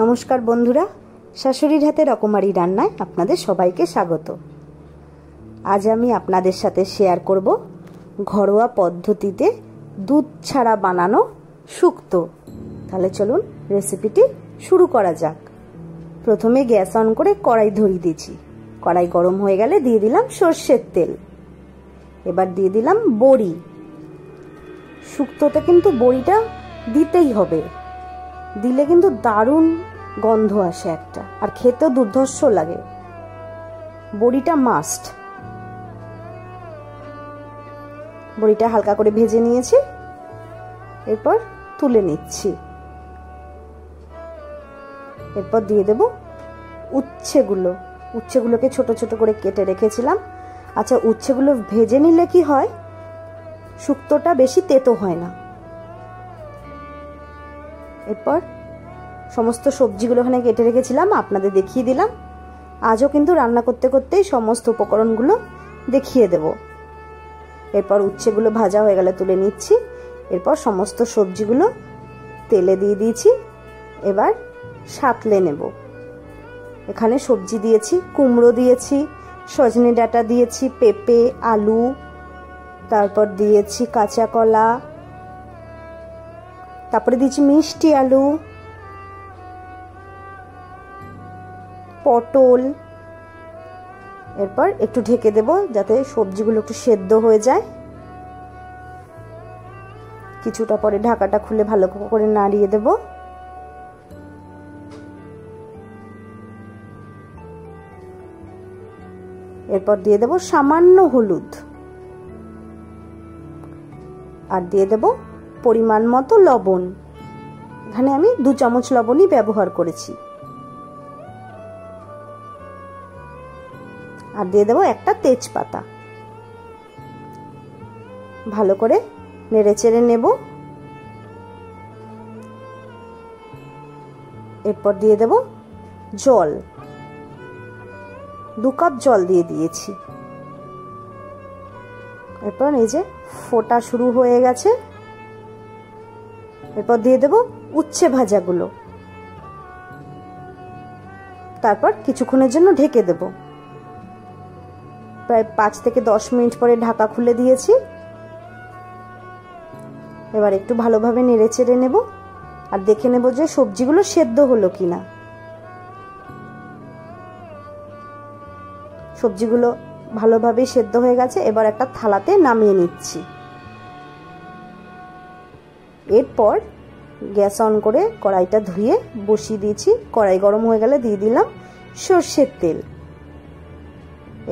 নমস্কার বন্ধুরা, শাশুড়ির হাতে রকমারি রান্নায় আপনাদের সবাইকে স্বাগত। আজ আমি আপনাদের সাথে শেয়ার করব ঘরোয়া পদ্ধতিতে দুধ ছাড়া বানানো শুক্তো। তাহলে চলুন রেসিপিটি শুরু করা যাক। প্রথমে গ্যাস অন করে কড়াই ধরিয়ে দিয়েছি। কড়াই গরম হয়ে গেলে দিয়ে দিলাম সর্ষের তেল। এবার দিয়ে দিলাম বড়ি। শুক্তোতে কিন্তু বড়িটা দিতেই হবে, দিলে কিন্তু দারুণ গন্ধ আসে একটা, আর খেতেও দুর্ধর্ষ লাগে। বড়িটা মাস্ট। বড়িটা হালকা করে ভেজে নিয়েছি, এরপর তুলে নিচ্ছি। এরপর দিয়ে দেব উচ্ছেগুলোকে ছোট ছোট করে কেটে রেখেছিলাম। আচ্ছা, উচ্ছেগুলো ভেজে নিলে কি হয়, শুক্তোটা বেশি তেতো হয় না। এরপর সমস্ত সবজিগুলো ওখানে কেটে রেখেছিলাম, আপনাদের দেখিয়ে দিলাম। আজও কিন্তু রান্না করতে করতেই সমস্ত উপকরণগুলো দেখিয়ে দেব। এরপর উচ্ছেগুলো ভাজা হয়ে গেলে তুলে নিচ্ছি। এরপর সমস্ত সবজিগুলো তেলে দিয়ে দিয়েছি। এবার সাঁতলে নেব। এখানে সবজি দিয়েছি, কুমড়ো দিয়েছি, সজনে ডাঁটা দিয়েছি, পেঁপে, আলু, তারপর দিয়েছি কাঁচা কলা, তারপরে দিয়েছি মিষ্টি আলু, পটল। এরপর একটু ঢেকে দেব যাতে সবজিগুলো একটু সেদ্ধ হয়ে যায়। কিছুটা পরে ঢাকাটা খুলে ভালো করে নাড়িয়ে দেব। এরপর দিয়ে দেব সামান্য হলুদ, আর দিয়ে দেব পরিমাণ মতো লবণ। এখানে আমি 2 চামচ লবণই ব্যবহার করেছি। আর দিয়ে দেব একটা তেজপাতা। ভালো করে নেড়ে চেড়ে নেব। এরপর দিয়ে দেব জল। 2 কাপ জল দিয়ে দিয়েছি। এরপর এই যে ফোটা শুরু হয়ে গেছে। এরপর দিয়ে দেব উচ্ছে ভাজাগুলো। তারপর কিছুক্ষণের জন্য ঢেকে দেব। প্রায় 5 থেকে 10 মিনিট পরে ঢাকা খুলে দিয়েছি। এবার একটু ভালোভাবে নেড়ে চেড়ে নেব, আর দেখে নেব যে সবজিগুলো সেদ্ধ হলো কিনা। সবজিগুলো ভালোভাবে সেদ্ধ হয়ে গেছে। এবার একটা থালাতে নামিয়ে নিচ্ছি। এরপর গ্যাস অন করে কড়াইটা ধুয়ে বসিয়ে দিয়েছি। কড়াই গরম হয়ে গেলে দিয়ে দিলাম সর্ষের তেল।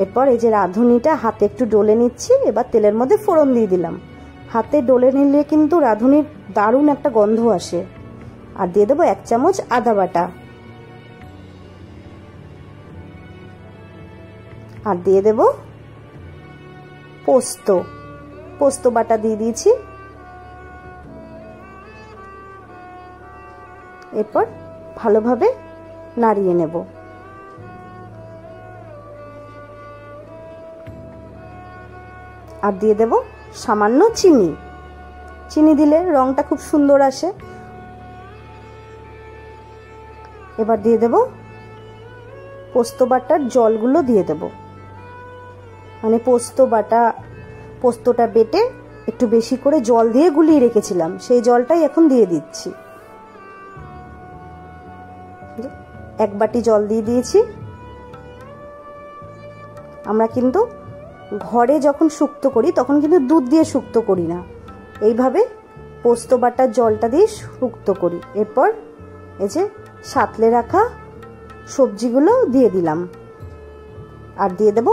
এরপর এই যে রাঁধুনিটা হাতে একটু ডলে নিচ্ছি। এবার তেলের মধ্যে ফোড়ন দিয়ে দিলাম। হাতে ডলে নিলে কিন্তু রাঁধুনির দারুণ একটা গন্ধ আসে। আর দিয়ে দেবো 1 চামচ আদা বাটা, আর দিয়ে দেব পোস্ত বাটা দিয়ে দিয়েছি। এরপর ভালোভাবে নাড়িয়ে নেব। আর দিয়ে দেব সামান্য চিনি দিলে রংটা খুব সুন্দর আসে। এবার দিয়ে দেব পোস্ত বাটার জলগুলো দিয়ে দেব। মানে পোস্তটা বেটে একটু বেশি করে জল দিয়ে গুলিয়ে রেখেছিলাম, সেই জলটাই এখন দিয়ে দিচ্ছি। 1 বাটি জল দিয়ে দিয়েছি। আমরা কিন্তু ঘরে যখন শুক্তো করি তখন কিন্তু দুধ দিয়ে শুক্তো করি না, এইভাবে পোস্ত বাটার জলটা দিয়ে শুক্তো করি। এরপর এই যে সাঁতলে রাখা সবজিগুলো দিয়ে দিলাম, আর দিয়ে দেব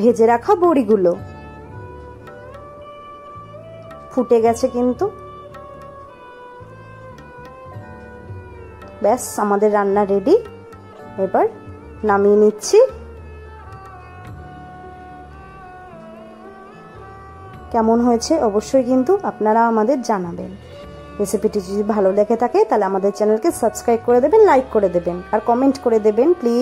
ভেজে রাখা বড়িগুলো। ফুটে গেছে কিন্তু। ব্যাস, আমাদের রান্না রেডি। এবার নামিয়ে নিচ্ছি। কেমন হয়েছে অবশ্যই কিন্তু আপনারা আমাদের জানাবেন। রেসিপিটি যদি ভালো লেগে থাকে তাহলে আমাদের চ্যানেলকে সাবস্ক্রাইব করে দেবেন, লাইক করে দেবেন, আর কমেন্ট করে দেবেন প্লিজ।